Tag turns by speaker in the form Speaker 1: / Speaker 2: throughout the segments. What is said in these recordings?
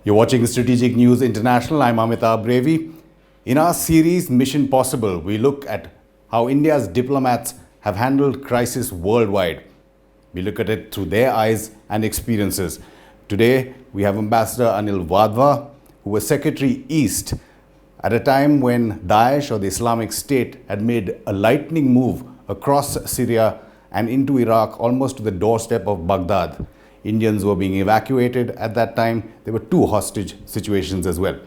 Speaker 1: You're watching Strategic News International. I'm Amitabh, Revi. In our series Mission Possible, we look at how India's diplomats have handled crisis worldwide. We look at it through their eyes and experiences. Today, we have Ambassador Anil Wadhwa, who was Secretary East at a time when Daesh or the Islamic State had made a lightning move across Syria and into Iraq, almost to the doorstep of Baghdad. Indians were being evacuated at that time. There were two hostage situations as well.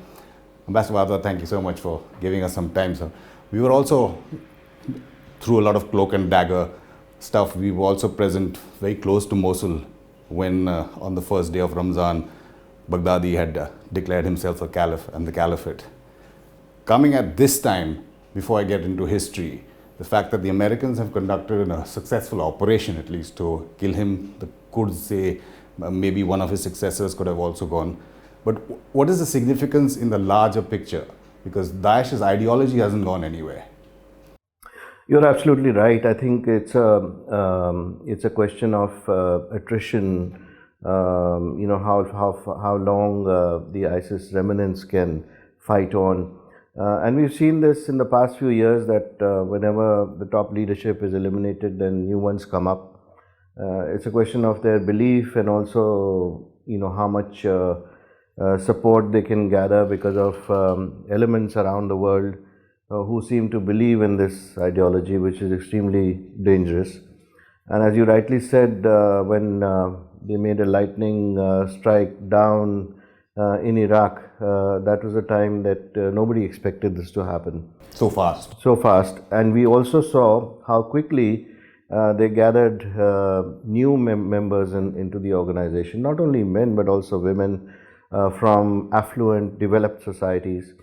Speaker 1: Ambassador Wadhwa, thank you so much for giving us some time, sir. We were also, through a lot of cloak and dagger stuff, we were also present very close to Mosul when on the first day of Ramzan, Baghdadi had declared himself a caliph and the caliphate. Coming at this time, before I get into history, the fact that the Americans have conducted a successful operation, at least, to kill him, the Kurds say maybe one of his successors could have also gone. But what is the significance in the larger picture? Because Daesh's ideology hasn't gone anywhere.
Speaker 2: You're absolutely right. I think it's a question of attrition. How long the ISIS remnants can fight on. And we've seen this in the past few years that whenever the top leadership is eliminated, then new ones come up. It's a question of their belief and also, how much support they can gather because of elements around the world who seem to believe in this ideology, which is extremely dangerous. And as you rightly said, when they made a lightning strike down in Iraq, that was a time that nobody expected this to happen.
Speaker 1: So fast.
Speaker 2: So fast. And we also saw how quickly they gathered new members into the organization, not only men but also women from affluent, developed societies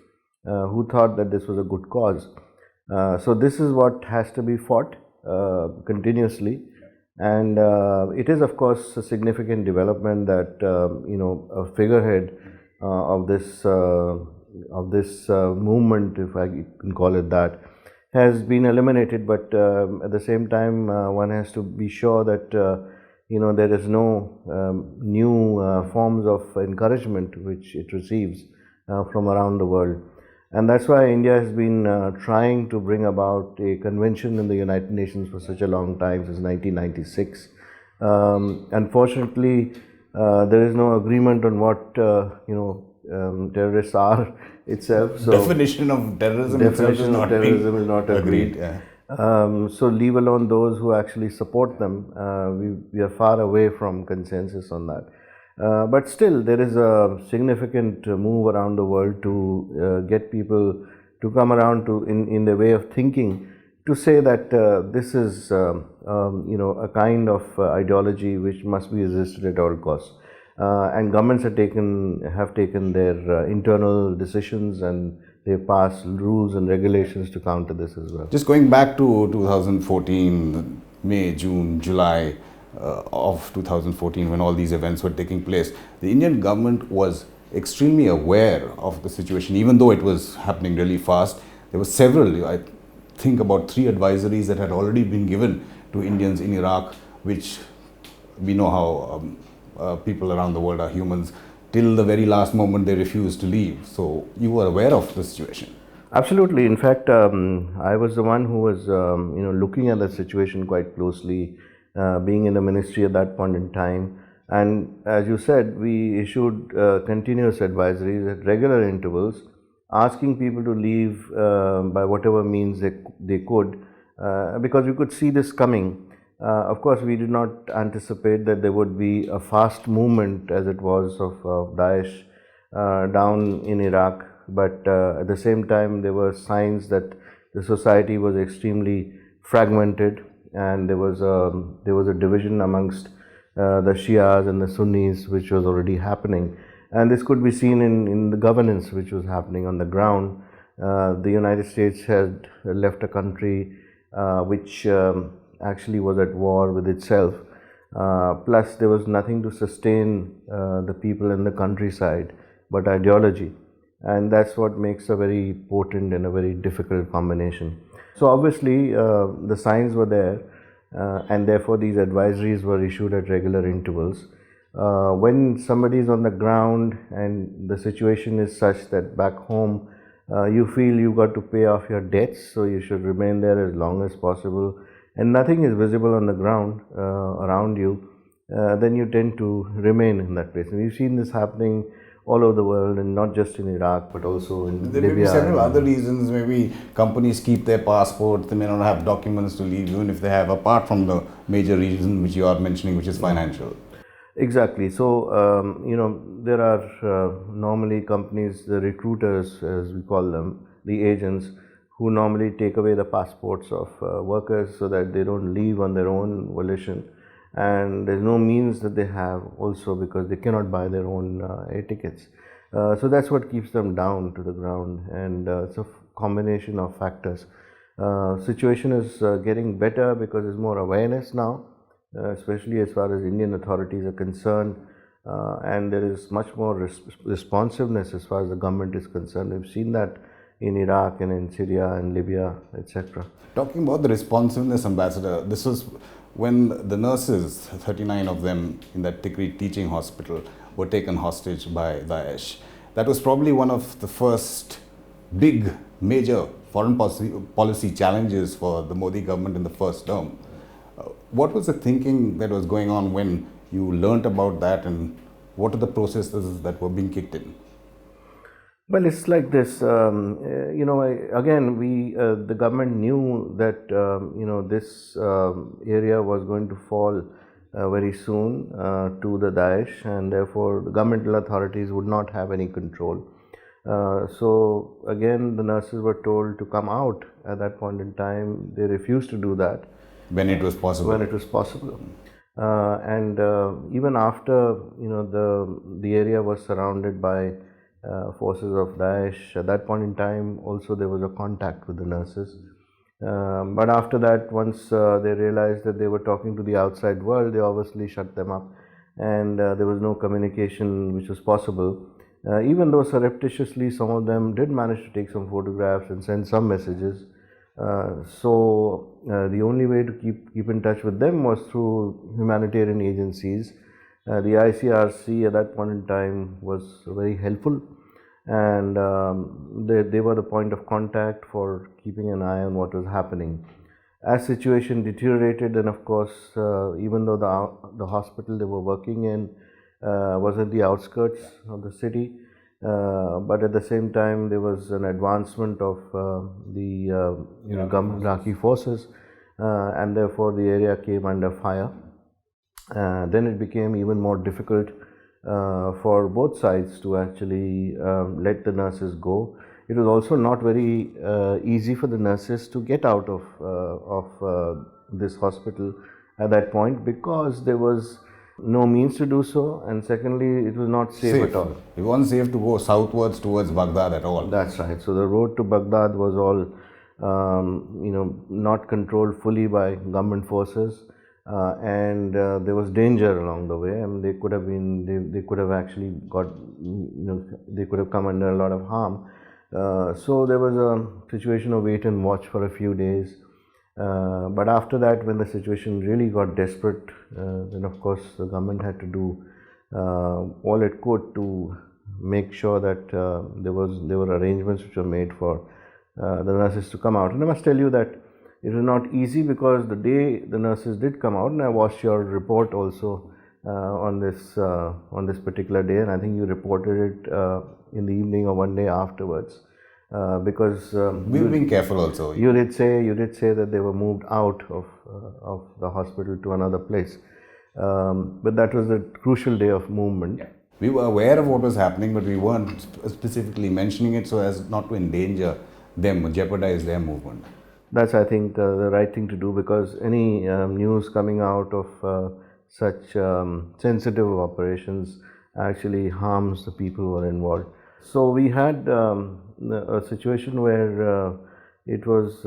Speaker 2: who thought that this was a good cause. So this is what has to be fought continuously. And it is, of course, a significant development that a figurehead of this movement, if I can call it that, has been eliminated. But at the same time, one has to be sure that there is no new forms of encouragement which it receives from around the world. And that's why India has been trying to bring about a convention in the United Nations for such a long time, since 1996. Unfortunately, there is no agreement on what terrorists are itself.
Speaker 1: So definition of terrorism
Speaker 2: is not agreed.
Speaker 1: Yeah.
Speaker 2: So leave alone those who actually support them. We are far away from consensus on that. But still, there is a significant move around the world to get people to come around to in their way of thinking, to say that this is a kind of ideology which must be resisted at all costs. And governments have taken their internal decisions, and they pass rules and regulations to counter this as well.
Speaker 1: Just going back to 2014, May, June, July of 2014, when all these events were taking place, the Indian government was extremely aware of the situation, even though it was happening really fast. There were several, I think about 3 advisories that had already been given to Indians in Iraq, which we know how people around the world are humans. Till the very last moment, they refused to leave. So you were aware of the situation.
Speaker 2: Absolutely. In fact, I was the one who was looking at the situation quite closely, being in the ministry at that point in time. And as you said, we issued continuous advisories at regular intervals, asking people to leave by whatever means they could, because we could see this coming. Of course, we did not anticipate that there would be a fast movement as it was of Daesh down in Iraq. But at the same time, there were signs that the society was extremely fragmented, and there was a division amongst the Shias and the Sunnis, which was already happening. And this could be seen in the governance which was happening on the ground. The United States had left a country which actually was at war with itself. Plus, there was nothing to sustain the people in the countryside but ideology. And that's what makes a very potent and a very difficult combination. So obviously, the signs were there, and therefore these advisories were issued at regular intervals. When somebody is on the ground and the situation is such that back home you feel you got to pay off your debts, so you should remain there as long as possible, and nothing is visible on the ground around you, then you tend to remain in that place. And we've seen this happening all over the world, and not just in Iraq, but also in
Speaker 1: There
Speaker 2: Libya.
Speaker 1: may be several other reasons. Maybe companies keep their passports, they may not have documents to leave, even if they have, apart from the major reason which you are mentioning, which is financial.
Speaker 2: Exactly. So, there are normally companies, the recruiters, as we call them, the agents, who normally take away the passports of workers so that they don't leave on their own volition. And there's no means that they have also, because they cannot buy their own air tickets. So that's what keeps them down to the ground. And it's a combination of factors. Situation is getting better because there's more awareness now, especially as far as Indian authorities are concerned, and there is much more responsiveness as far as the government is concerned. We've seen that in Iraq and in Syria and Libya, etc.
Speaker 1: Talking about the responsiveness, Ambassador, this was when the nurses, 39 of them in that Tikrit teaching hospital, were taken hostage by Daesh. That was probably one of the first big, major foreign policy challenges for the Modi government in the first term. What was the thinking that was going on when you learnt about that, and what are the processes that were being kicked in?
Speaker 2: Well, it's like this. Again, the government knew that this area was going to fall very soon to the Daesh, and therefore the governmental authorities would not have any control. So again, the nurses were told to come out at that point in time. They refused to do that.
Speaker 1: When it was possible.
Speaker 2: And even after the area was surrounded by forces of Daesh, at that point in time also there was a contact with the nurses. But after that, once they realized that they were talking to the outside world, they obviously shut them up, and there was no communication which was possible. Even though surreptitiously some of them did manage to take some photographs and send some messages. So the only way to keep in touch with them was through humanitarian agencies. The ICRC at that point in time was very helpful, and they were the point of contact for keeping an eye on what was happening. As situation deteriorated, then of course, even though the hospital they were working in was at the outskirts of the city, but at the same time there was an advancement of the Iraqi forces, and therefore the area came under fire. Then it became even more difficult for both sides to actually let the nurses go. It was also not very easy for the nurses to get out of this hospital at that point, because there was no means to do so, and secondly, it was not safe at all.
Speaker 1: It wasn't safe to go southwards towards Baghdad at all.
Speaker 2: That's right. So the road to Baghdad was all not controlled fully by government forces, and there was danger along the way. I mean, they could have actually got, they could have come under a lot of harm. So there was a situation of wait and watch for a few days. But after that, when the situation really got desperate, then of course the government had to do all it could to make sure that there were arrangements which were made for the nurses to come out. And I must tell you that it was not easy, because the day the nurses did come out, and I watched your report also on this particular day, and I think you reported it in the evening or one day afterwards. Because
Speaker 1: we were being careful also.
Speaker 2: You did say that they were moved out of the hospital to another place, but that was the crucial day of movement.
Speaker 1: Yeah. We were aware of what was happening, but we weren't specifically mentioning it so as not to endanger them, jeopardize their movement.
Speaker 2: That's, I think, the right thing to do, because any news coming out of such sensitive operations actually harms the people who are involved. So we had a situation where it was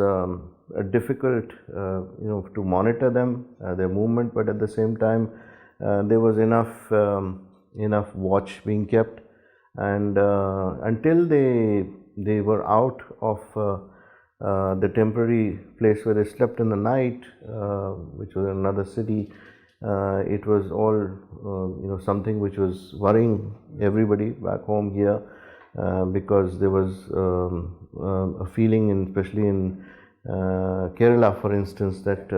Speaker 2: difficult, to monitor them, their movement, but at the same time, there was enough watch being kept, and until they were out of the temporary place where they slept in the night, which was another city, It was all something which was worrying everybody back home here, because there was a feeling, especially in Kerala, for instance, that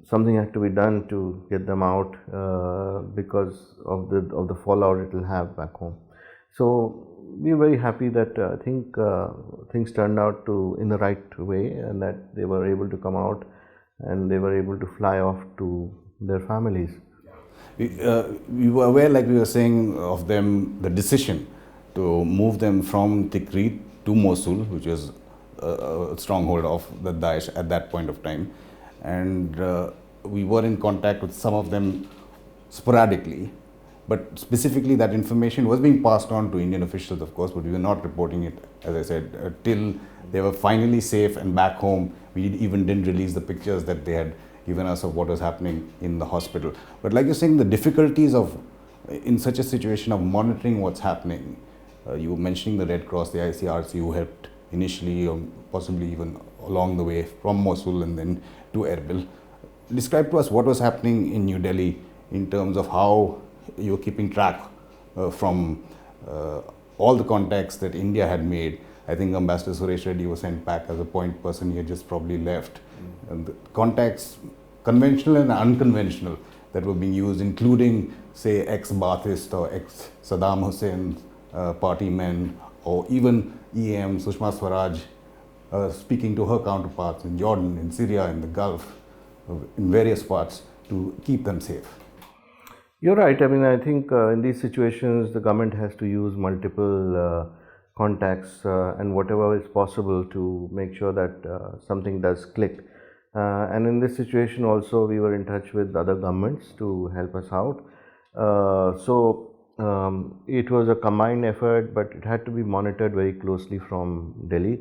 Speaker 2: something had to be done to get them out, because of the fallout it will have back home. So we are very happy that I think things turned out in the right way, and that they were able to come out and they were able to fly off to their families.
Speaker 1: We were aware, like we were saying, of them, the decision to move them from Tikrit to Mosul, which was a stronghold of the Daesh at that point of time. And we were in contact with some of them sporadically, but specifically that information was being passed on to Indian officials, of course, but we were not reporting it, as I said, till they were finally safe and back home. We even didn't release the pictures that they had given us of what was happening in the hospital. But like you're saying, the difficulties of, in such a situation, of monitoring what's happening. You were mentioning the Red Cross, the ICRC, who helped initially, or possibly even along the way from Mosul and then to Erbil. Describe to us what was happening in New Delhi in terms of how you were keeping track from all the contacts that India had made. I think Ambassador Suresh Reddy was sent back as a point person. He had just probably left. And the contacts, conventional and unconventional, that were being used, including, say, ex-Baathist or ex-Saddam Hussein party men, or even EM, Sushma Swaraj, speaking to her counterparts in Jordan, in Syria, in the Gulf, in various parts, to keep them safe.
Speaker 2: You're right. I mean, I think in these situations, the government has to use multiple contacts and whatever is possible to make sure that something does click. And in this situation also, we were in touch with other governments to help us out. It was a combined effort, but it had to be monitored very closely from Delhi.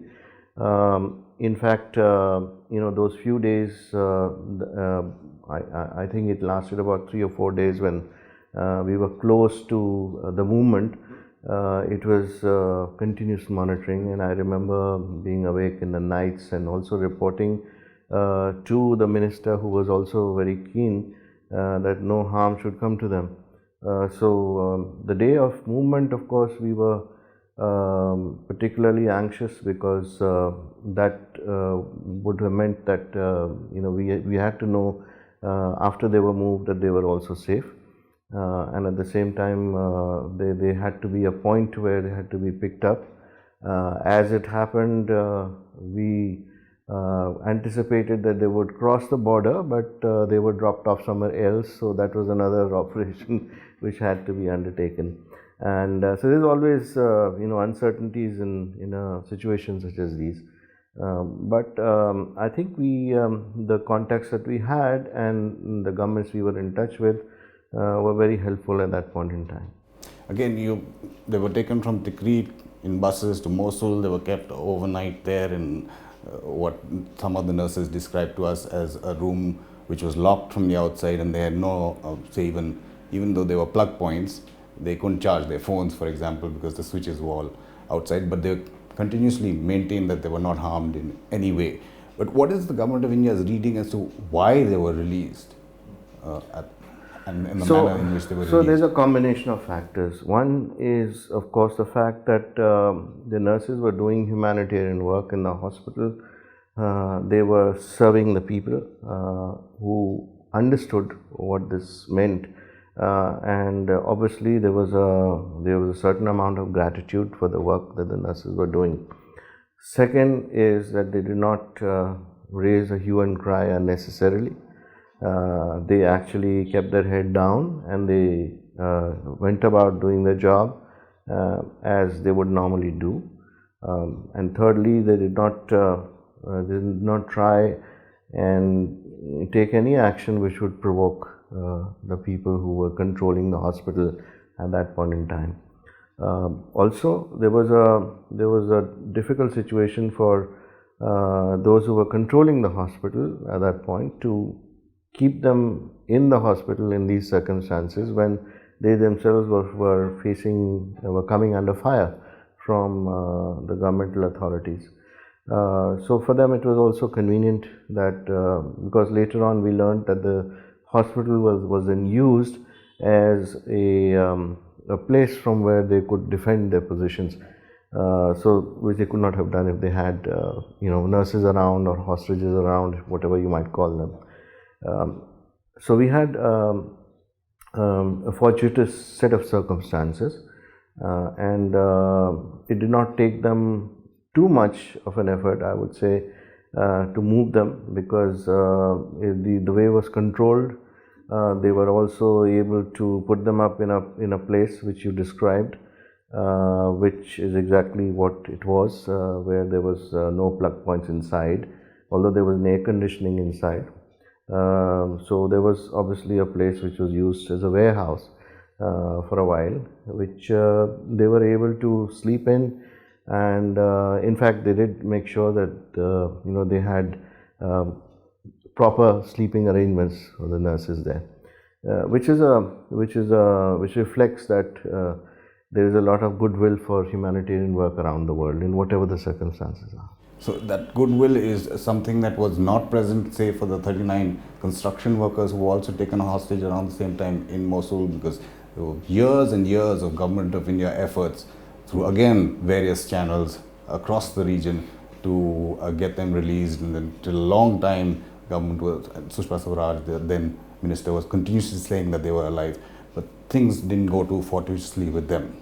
Speaker 2: In fact, those few days, I think it lasted about 3 or 4 days when we were close to the movement. It was continuous monitoring, and I remember being awake in the nights and also reporting to the minister, who was also very keen that no harm should come to them. The day of movement, of course, we were particularly anxious, because that would have meant that we had to know after they were moved that they were also safe, and at the same time they had to be a point where they had to be picked up. As it happened, we anticipated that they would cross the border, but they were dropped off somewhere else, so that was another operation which had to be undertaken. And so there's always uncertainties in situations such as these. But I think the contacts that we had and the governments we were in touch with were very helpful at that point in time.
Speaker 1: Again, they were taken from Tikrit in buses to Mosul. They were kept overnight there in what some of the nurses described to us as a room which was locked from the outside, and they had no, even though they were plug points, they couldn't charge their phones, for example, because the switches were all outside, but they continuously maintained that they were not harmed in any way. But what is the government of India's reading as to why they were released and in the manner in which they were released?
Speaker 2: So there's a combination of factors. One is, of course, the fact that the nurses were doing humanitarian work in the hospital. They were serving the people who understood what this meant. And obviously there was a certain amount of gratitude for the work that the nurses were doing. Second is that they did not raise a hue and cry unnecessarily. They actually kept their head down, and they went about doing their job as they would normally do. And thirdly, they did not try and take any action which would provoke the people who were controlling the hospital at that point in time. Also, there was a difficult situation for those who were controlling the hospital at that point to keep them in the hospital in these circumstances when they themselves were coming under fire from the governmental authorities. So for them it was also convenient that because later on we learned that the hospital was then used as a place from where they could defend their positions. So which they could not have done if they had nurses around or hostages around, whatever you might call them. So we had a fortuitous set of circumstances, and it did not take them too much of an effort, I would say, to move them, because the way was controlled. They were also able to put them up in a place which you described, which is exactly what it was, where there was no plug points inside, although there was an air conditioning inside. So there was obviously a place which was used as a warehouse for a while, which they were able to sleep in, and in fact they did make sure that they had proper sleeping arrangements for the nurses there, which reflects that there is a lot of goodwill for humanitarian work around the world in whatever the circumstances are.
Speaker 1: So that goodwill is something that was not present, say, for the 39 construction workers who were also taken hostage around the same time in Mosul, because there were years and years of Government of India efforts through, again, various channels across the region to get them released, and then till a long time government was, Sushma Swaraj, the then minister, was continuously saying that they were alive, but things didn't go too fortuitously with them.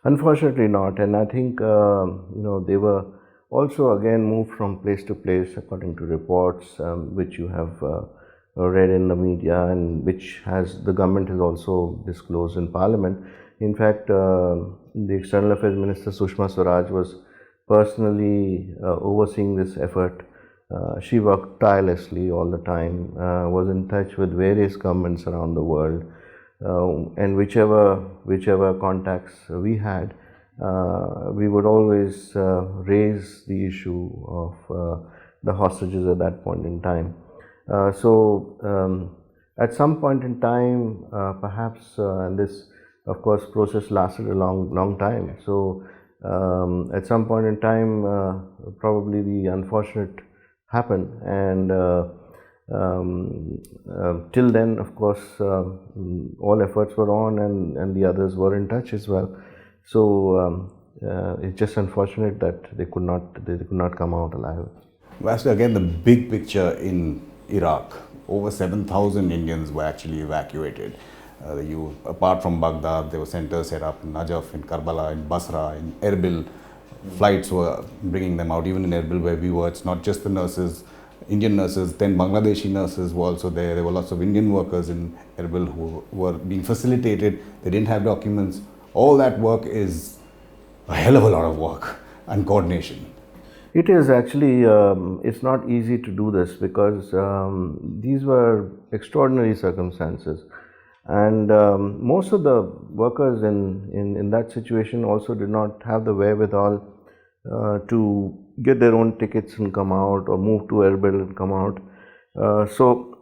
Speaker 2: Unfortunately not, and I think they were also again moved from place to place according to reports which you have read in the media, and which the government has also disclosed in Parliament. In fact, the External Affairs Minister Sushma Swaraj was personally overseeing this effort. She worked tirelessly all the time, was in touch with various governments around the world, and whichever contacts we had, we would always raise the issue of the hostages at that point in time. So at some point in time, perhaps, and this of course process lasted a long time. So at some point in time, probably the unfortunate happened, and till then, of course, all efforts were on, and the others were in touch as well. So it's just unfortunate that they could not come out alive.
Speaker 1: Vastly, again, the big picture in Iraq, over 7,000 Indians were actually evacuated. Apart from Baghdad, there were centers set up in Najaf, in Karbala, in Basra, in Erbil. Flights were bringing them out. Even in Erbil, where we were, it's not just the nurses, Indian nurses, 10 Bangladeshi nurses were also there. There were lots of Indian workers in Erbil who were being facilitated. They didn't have documents. All that work is a hell of a lot of work and coordination.
Speaker 2: It is actually, it's not easy to do this, because these were extraordinary circumstances. And most of the workers in that situation also did not have the wherewithal to get their own tickets and come out, or move to Erbil and come out. So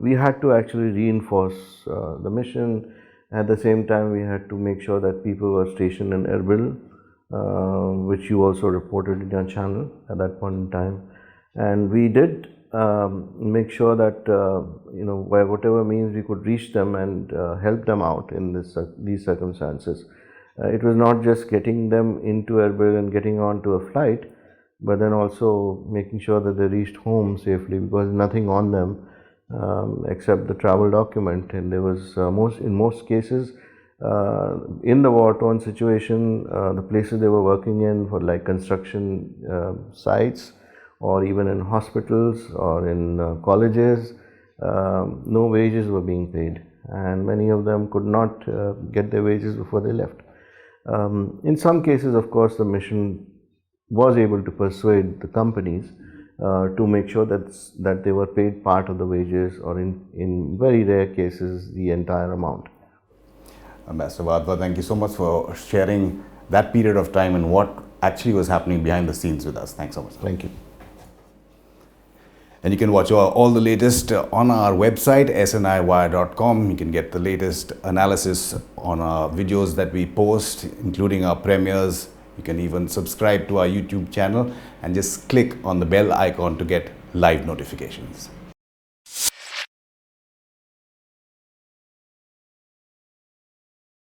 Speaker 2: we had to actually reinforce the mission. At the same time, we had to make sure that people were stationed in Erbil, which you also reported in your channel at that point in time. And we did make sure that by whatever means we could reach them and help them out in these circumstances. It was not just getting them into Erbil and getting onto a flight, but then also making sure that they reached home safely, because nothing on them except the travel document. And there was in most cases in the war-torn situation, the places they were working in, for like construction sites, or even in hospitals or in colleges, no wages were being paid, and many of them could not get their wages before they left. In some cases, of course, the mission was able to persuade the companies to make sure that they were paid part of the wages, or in very rare cases, the entire amount.
Speaker 1: Ambassador Wadhwa, thank you so much for sharing that period of time and what actually was happening behind the scenes with us. Thanks so much.
Speaker 2: Thank you.
Speaker 1: And you can watch all the latest on our website, sniywire.com. You can get the latest analysis on our videos that we post, including our premieres You can even subscribe to our YouTube channel and just click on the bell icon to get live notifications.